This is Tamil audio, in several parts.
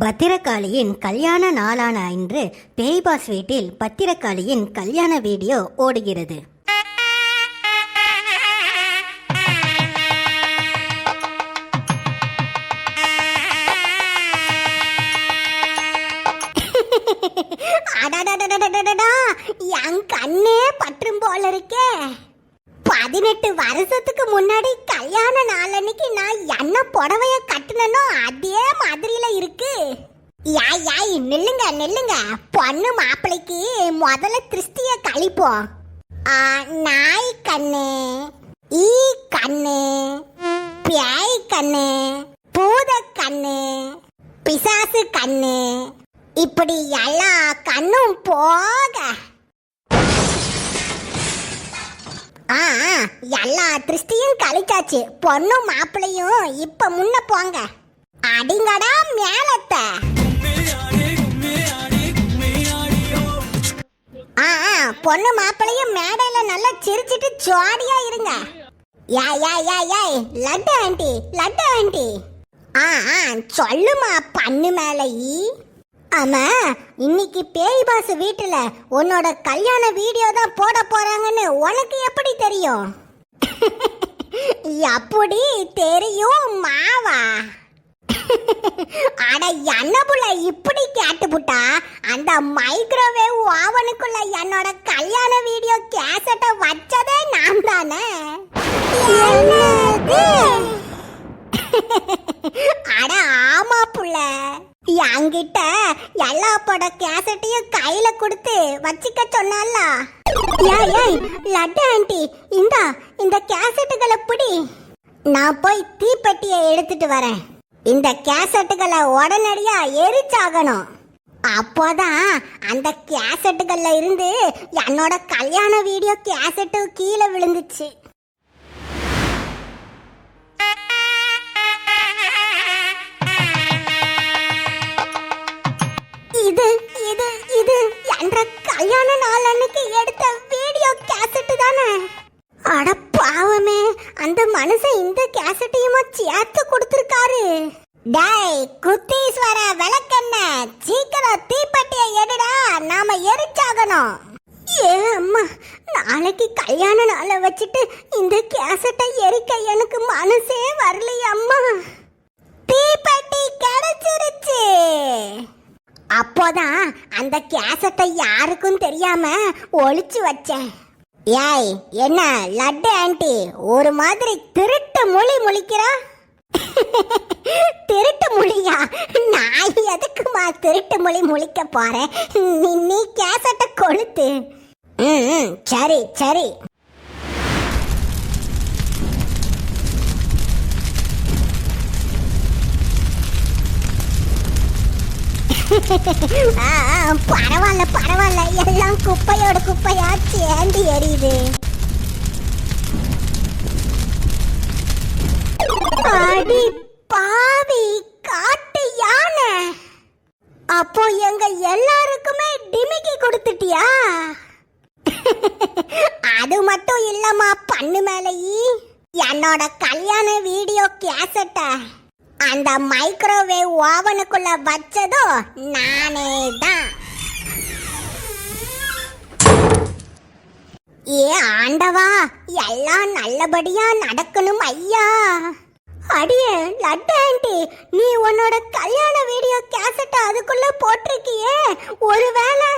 பத்திரகாளியின் கல்யாண நாளான இன்று பேய்பாஸ் வீட்டில் பத்திரகாளியின் கல்யாண வீடியோ ஓடுகிறது. என் கண்ணே பற்றும் போல இருக்கே. 18 வருஷத்துக்கு முன்னாடி கல்யாண நாளன்னைக்கு நான் என்ன புடவைய கட்டுனனோ அதே மாதிரில இருக்கு. யாய் நில்லுங்க நில்லுங்க, பொண்ணு மாப்பிளைக்கு முதல்ல திருஷ்டிய கழிப்போம். நாய் கண்ணு, ஈ கண்ணு, பேய் கண்ணு, பூத கண்ணு, பிசாசு கண்ணு, இப்படி எல்லா கண்ணும் போக எல்லா திருஷ்டியும் கழிச்சாச்சு. பொண்ணும் மாப்பிளையும் இப்ப முன்ன போங்க. அடிங்கடா மேலத்த. பொண்ணு மாப்பிளையும் மேடையில நல்லா சிரிச்சிட்டு ஜாலியா இருங்க. யாய் லட்டு ஆண்டி, லட்டு ஆண்டி. சொல்லுமா பண்ணு மேல. ஆமா, இன்னைக்கு பேய் பாஸ் வீட்டுல உன்னோட கல்யாண வீடியோ தான் போட போறாங்கன்னு உனக்கு எப்படி தெரியும்? எப்படி தெரியும் மாவா? அட என்னபுல இப்படி கேட்டுப்புட்டா, அந்த மைக்ரோவேவ் ஓவனுக்குள்ள என்னோட கல்யாண வீடியோ கேசட்டை வச்சதே நான் தானே. அட ஆமா புள்ள, என்கிட்ட எல்லா பட கேசட்டையும் கையில கொடுத்து வச்சுக்க சொன்னால. ஏய் லட்டு ஆண்டி, இந்த கேசட்டுகளை பிடி. நான் போய் தீப்பெட்டியை எடுத்துட்டு வரேன். இந்த கேசட்டுகளை உடனடியா எரிச்சாகணும். அப்போதான் அந்த கேசட்டுகள்ல இருந்து என்னோட கல்யாண வீடியோ கேசட்டு கீழே விழுந்துச்சு. இது என்ற கல்யாண நாள் அன்னைக்கு எடுத்த வீடியோ கேசட் தானே. அட பாவமே, அந்த மனுஷன் இந்த கேசட்டையுமா சேர்த்து கொடுத்திருக்காரு. டேய் குத்தீஸ்வர விளக்கெண்ண, சீக்கிரம் தீப்பெட்டியை எடுடா, நாம எரிச்சாகணும். ஏ அம்மா, நாளைக்கு கல்யாண நாளை வச்சுட்டு இந்த கேசட்டை எரிக்க எனக்கு மனசே வரலையே அம்மா. தீப்பெட்டி கிடைச்சிருச்சு. அப்போதான் அந்த கேசட்டை யாருக்கும் தெரியாம ஒளிச்சு வச்சேன். ஏய் என்ன லட்டு ஆண்டி, ஒரு மாதிரி திருட்டு மொழி முழிக்கிறா? திருட்டு மொழியா? நான் எதுக்குமா திருட்டு மொழி முழிக்க போறேன்? நீ கேசட்டை கொளுத்து. சரி சரி. பரவாயில்ல பரவாயில்ல, எல்லாம் குப்பையோட குப்பையா சேர்ந்து எரியுது. அடி பாவி காட்டு யானை, அப்போ எங்க எல்லாருக்குமே டிமிக்கி கொடுத்துட்டியா? அது மட்டும் இல்லம்மா பண்ணு மேலையி, என்னோட கல்யாண வீடியோ கேசட்ட அந்த மைக்ரோவேவ் ஓவனுக்குள்ள வச்சதோ நானே தான். ஏ ஆண்டவா, எல்லாம் நல்லபடியா நடக்கணும் ஐயா. அடியே லட்டு ஆண்டி, நீ உன்னோட கல்யாண வீடியோ கேசட்டை அதுக்குள்ள போட்டிருக்கியே, ஒருவேளை?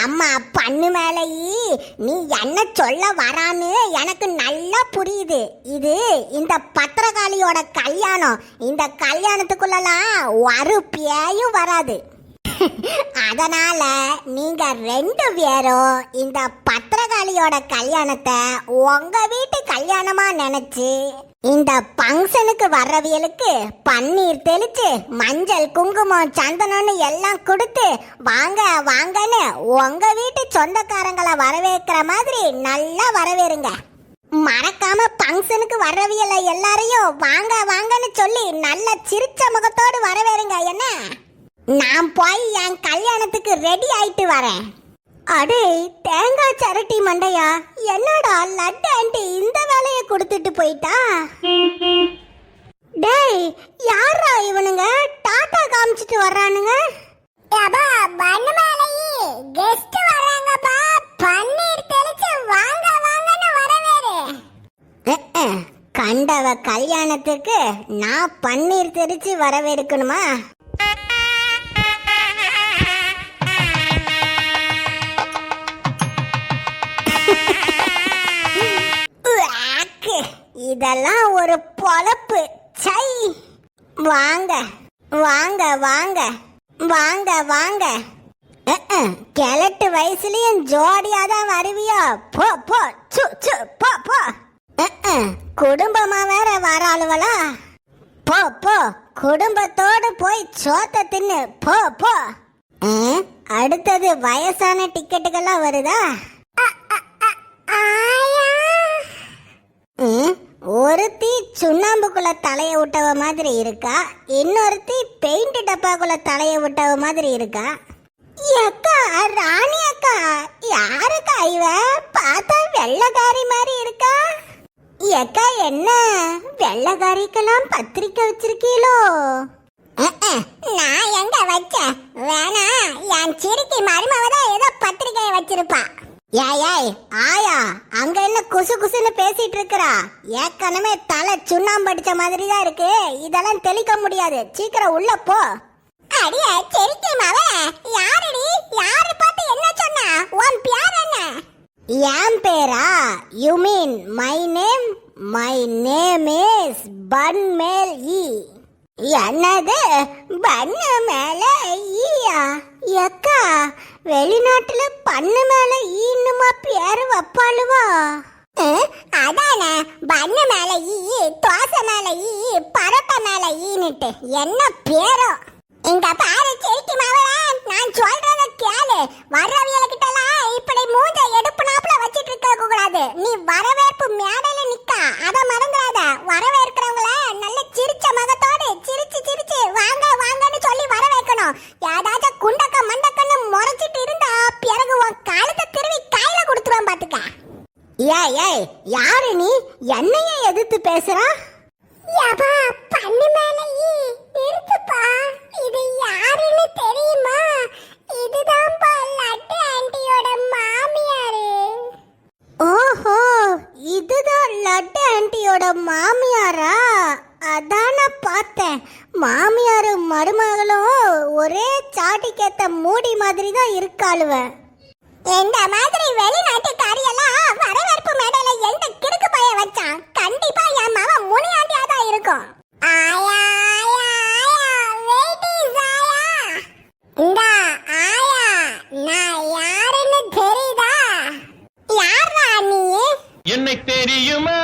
அம்மா பண்ணு மேலையி, நீ என்ன சொல்ல வரான்னு எனக்கு நல்லா புரியுது. இது இந்த பத்திரகாளியோட கல்யாணம். இந்த கல்யாணத்துக்குள்ளலாம் ஒரு பேயும் வராது. அதனால நீங்க 2 பேரும் இந்த பத்திரகாளியோட கல்யாணத்தை உங்க வீட்டு கல்யாணமா நினைச்சு இந்த பங்கனுக்கு வர்றவியலுக்கு பன்னீர் தெளிச்சு மஞ்சள் குங்குமம் சந்தனம்னு எல்லாம் கொடுத்து வாங்க வாங்கன்னு உங்க வீட்டு சொந்தக்காரங்களை வரவேற்கிற மாதிரி நல்லா வரவேறுங்க. மறக்காம பங்கனுக்கு வர்றவியல எல்லாரையும் வாங்க வாங்கன்னு சொல்லி நல்ல சிரிச்ச முகத்தோடு வரவேறுங்க. என்ன, நான் போய் என் கல்யாணத்துக்கு ரெடி ஆயிட்டு வரேன். அடே தேங்காய் சரட்டி மண்டையா, என்னடா லட்டு ஆண்டி இந்த வேலையை கொடுத்துட்டு போயிட்டா? டேய் யாரா இவனுங்க? டாடா என்னத்த காமிச்சிட்டு வர்றானுங்க? அப்பா பண்ணு மேலையே கெஸ்ட் வராங்கப்பா, பன்னீர் தெளிச்சு வாங்க வாங்கன்னு வரவேறு. கண்டவ கல்யாணத்துக்கு நான் பன்னீர் தெரிச்சு வரவேற்கணுமா? இதெல்லாம் ஒரு பொழப்பு. சை, வாங்க வாங்க வாங்க வாங்க வாங்க. கிழட்டு வயசுலயும் ஜோடியா தான் வருவியோ? போ போ, சு சு, போ போ. குடும்பமா வேற வராளுவலா? போ போ, குடும்பத்தோடு போய் சோத்த தின்னு, போ போ. அடுத்தது வயசான டிக்கெட்டுகள்லாம் வருதா? ஒருத்தி சுண்ணாம்புக்குள்ள தலைய விட்டவ மாதிரி இருக்கா, இன்னொருத்தி பெயிண்ட் டப்பாக்குள்ள தலைய விட்டவ மாதிரி இருக்கா. அக்கா, ராணி அக்கா, யாருக்கா இவ? பார்த்தா வெள்ளக்காரி மாதிரி இருக்கா. அக்கா, என்ன வெள்ளக்காரிக்கெல்லாம் பத்திரிக்கை வச்சிருக்கீங்களோ? நான் எங்க வச்சேன்? வேணா, என் சிறுக்கி மருமவதான் ஏதோ பத்திரிக்கையை வச்சிருப்பா. ஏய் ஆயா, அங்க என்ன குசு குசுன்னு பேசிட்டு இருக்கறா? ஏற்கனவே தலை சுண்ணாம்பு அடிச்ச மாதிரி தான் இருக்கு, இதெல்லாம் தெளிக்க முடியாது. சீக்கிரம் உள்ள போ. அடியே சிறுக்கி மவ, யாரடி? யாரு பார்த்து என்ன சொன்னா? உன் பேர் என்ன? என் பேரா? You mean my name? My name is பன்மேல் ஈ. என்னது பண்ணு மேல ஈயா? எக்கா, வெளிநாட்டுல பண்ணு மேல ஈன்னுமா பேரு வப்பாளுவா? அதானே, பண்ணு மேல ஈ, தோசை மேல ஈ, பரோட்டா மேல ஈன்னுட்டு என்ன பேரோ. இங்க பாரு சிறுக்கி மவ, நான் சொல்றத கேளு. வர்றவியல்கிட்டலாம் இப்படி மூஞ்ச எடுப்புனாப்புல வச்சிட்டு இருக்க கூடாது. நீ வரவேற்பு மேடையில நிக்க, அத மறந்துடாத. வரவேற்கிறவங்கள நல்ல சிரிச்ச முகத்தோடு சிரிச்சு சிரிச்சு வாங்க வாங்கன்னு சொல்லி வரவேற்கணும். ஏதாச்சும் குண்டக்க மண்டக்கன்னு முறைச்சிட்டு இருந்தா பிறகு உன் காலத்தை திருவி கையில கொடுத்துருவேன் பாத்துக்க. ஏய், யாரு நீ? என்னையே எதிர்த்து பேசுறா? யப்பா, பண்ணு மேல ஈ, நிறுத்துப்பா. இது யாருன்னு தெரியுமா? இதுதான்ப்பா லட்டு ஆண்டியோட மாமியாரு. ஓஹோ, இதுதான் லட்டு ஆண்டியோட மாமியாரா? அதான் நான் பார்த்தேன். மாமியாரும் மருமகளும் ஒரே சாட்டிக்கேத்த மூடி மாதிரி தான் இருக்காளுவ. இந்த மாதிரி வெளிநாட்டுக்காரியெல்லாம் வரவேற்பு மேடையில எந்த கிறுக்கு பைய வச்சான்? கண்டிப்பா என் மகன் முனியாண்டியா தான் இருக்கும். ஆயா ஆயா ஆயா, வெயிட்டிஸ் ஆயா. இந்த ஆயா, நான் யாருன்னு தெரியுதா? யாரா நீ? என்னை தெரியுமா?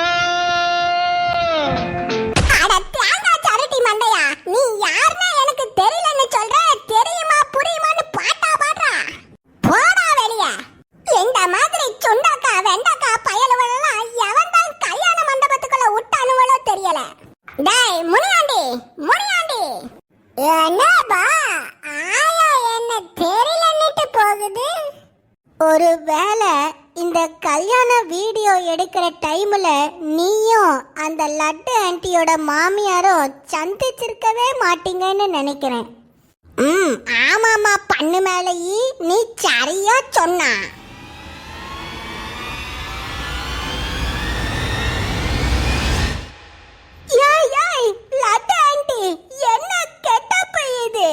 அட தேங்காய் சரட்டி மண்டையா, நீ யாருன்னா எனக்கு தெரியலன்னு சொல்ற? தெரியுமா புரியுமான்னு பாட்டா பாடுறா? போடா வெளிய. இந்த மாதிரி சுண்டக்கா வெண்டக்கா பயலுவெல்லாம் எவன் தான் கல்யாண மண்டபத்துக்குள்ள விட்டானுவளோ தெரியல. டேய் முனியாண்டி, முனியாண்டி, என்னப்பா ஆயா என்ன தெரியலன்னுட்டு போகுது? ஒருவேளை இந்த கல்யாண வீடியோ எடுக்கிற டைம்ல நீயும் அந்த லட்டு ஆண்டியோட மாமியாரும் சந்திச்சிருக்கவே மாட்டீங்கன்னு நினைக்கிறேன். ஆமாமா பண்ணு மேலையே நீ சரியா சொன்னா. ஏய், லட்டு ஆண்டி, என்ன கெட்டப் இது?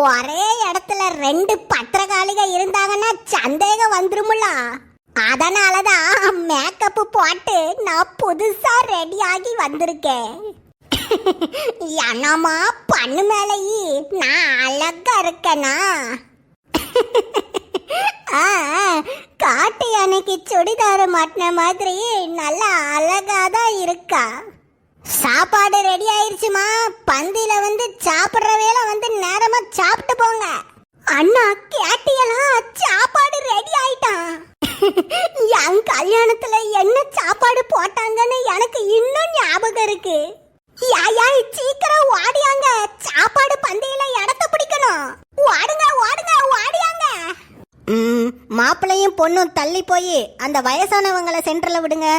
ஒரே இடத்துல ரெண்டு பத்திரகாளிக இருந்தாங்கன்னா சந்தேகம் வந்துருமுல. அதனாலதான் மேக்கப் போட்டு நான் புதுசா ரெடி ஆகி வந்திருக்கேன். என்னமா பண்ணு மேலையே நான் அழகா இருக்கனா? காட்டு யானைக்கு சுடிதார மாட்டின மாதிரி நல்லா அழகா தான் இருக்கா. சாப்பாடு ரெடி ஆயிருச்சுமா, பந்தியில வந்து சாப்பிடுற வேலை வந்து நேரமா சாப்பிட்டு போங்க. அண்ணா கேட்டியெல்லாம் சாப்பாடு ரெடி ஆயிட்டான். என் கல்யாணத்துல என்ன சாப்பாடு போட்டாங்கன்னு எனக்கு இன்னும் ஞாபகம் இருக்கு. யாய் சீக்கிரம் ஓடியாங்க, சாப்பாடு பந்தியில இடத்த பிடிக்கணும். ஓடுங்க ஓடுங்க ஓடியாங்க. மாப்பிள்ளையும் பொண்ணும் தள்ளி போய் அந்த வயசானவங்களை சென்டர்ல விடுங்க.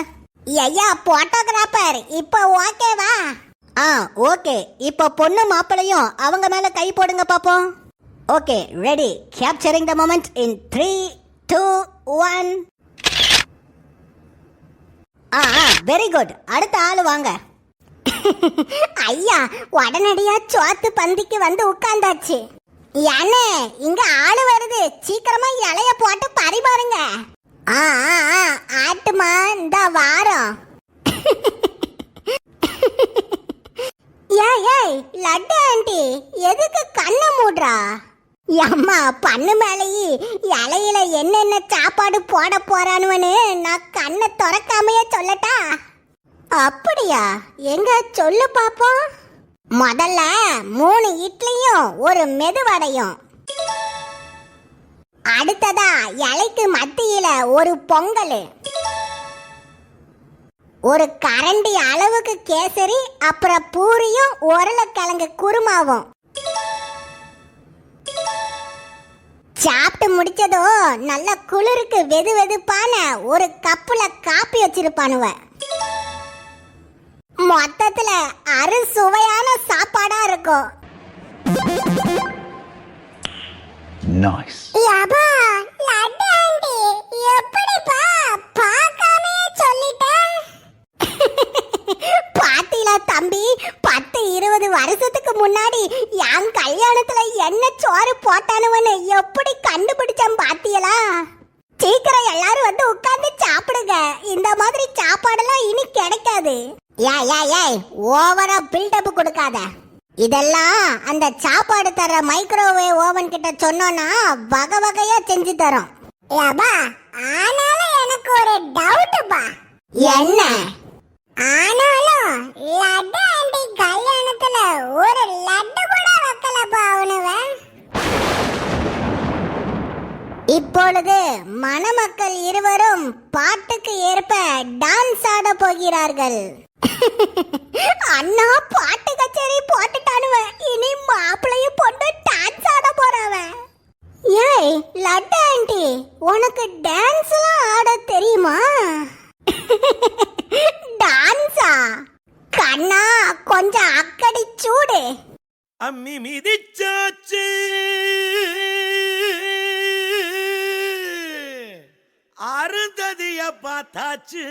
ஐயா போட்டோகிராஃபர், இப்போ ஓகேவா? ஆ ஓகே, இப்போ பொண்ணு மாப்பிளையும் அவங்க மேல கை போடுங்க பாப்போம். Okay ready, capturing the moment in 3 2 1. Very good. அடுத்த ஆளு வாங்க. ஐயா உடனடியா சோத்து பந்திக்கு வந்து உட்கார்ந்தாச்சு. யானே இங்க ஆளு வருது, சீக்கிரமா இலைய போட்டு பரிமாறுங்க. ஆட்டுமா இந்த வாரம். ஏய் லட்டு ஆண்டி எதுக்கு கண்ணை மூடுறா? அம்மா பண்ணு மேலேயே இலையில என்னென்ன சாப்பாடு போட போறானுவனு நான் கண்ணை திறக்காமையே சொல்லட்டா? அப்படியா, எங்க சொல்லு பாப்போம். முதல்ல 3 இட்லியும் ஒரு மெதுவடையும், அடுத்ததா இலைக்கு மத்தியில ஒரு பொங்கல், ஒரு கரண்டி அளவுக்கு கேசரி, அப்புறம் பூரியும் உருளைக்கிழங்கு குருமாவும். சாப்பிட்டு முடிச்சதோ நல்ல குளிருக்கு வெது வெதுப்பான ஒரு கப்புல காப்பி வச்சிருப்பானுவ. மொத்தத்துல அறுசுவையான சாப்பாடா இருக்கும். Nice. யப்பா, லட்டு ஆண்டி, எப்படிப்பா பார்க்காமே சொல்லிட்ட? பாத்தீங்களா தம்பி, 10-20 வருஷத்துக்கு முன்னாடி என் கல்யாணத்துல என்ன சோறு போட்டானுவன்னு எப்படி கண்டுபிடிச்சேன் பாத்தீங்களா? சீக்கிரம் எல்லாரும் வந்து உட்கார்ந்து சாப்பிடுங்க. இந்த மாதிரி சாப்பாடெல்லாம் இனி கிடைக்காது. ஏய் ஓவரா பில்டப் கொடுக்காத. இதெல்லாம் அந்த சாப்பாடு தர மைக்ரோவேவ் ஓவன் கிட்ட சொன்னோம்னா வகை வகையா செஞ்சு தரோம். ஆனாலும் எனக்கு ஒரு டவுட்பா. என்ன? ஆனாலும் லட்டு ஆண்டி கல்யாணத்துல ஒரு லட்டு கூட வைக்கலப்பா அவனுவ. இப்பொழுது மணமக்கள் இருவரும் பாட்டுக்கு ஏற்ப டான்ஸ் ஆட போகிறார்கள். அண்ணா பாட்டு கச்சேரி போட்டுட்டானுவ, இனி மாப்பிளையும் பொண்ணு டான்ஸ் ஆட போறாவ. ஏய் லட்டு ஆண்டி, உனக்கு டான்ஸ் எல்லாம் ஆட தெரியுமா? டான்ஸா? கண்ணா கொஞ்சம் அக்கடி சூடு. அம்மி மிதிச்சாச்சு, அருந்ததிய பார்த்தாச்சு.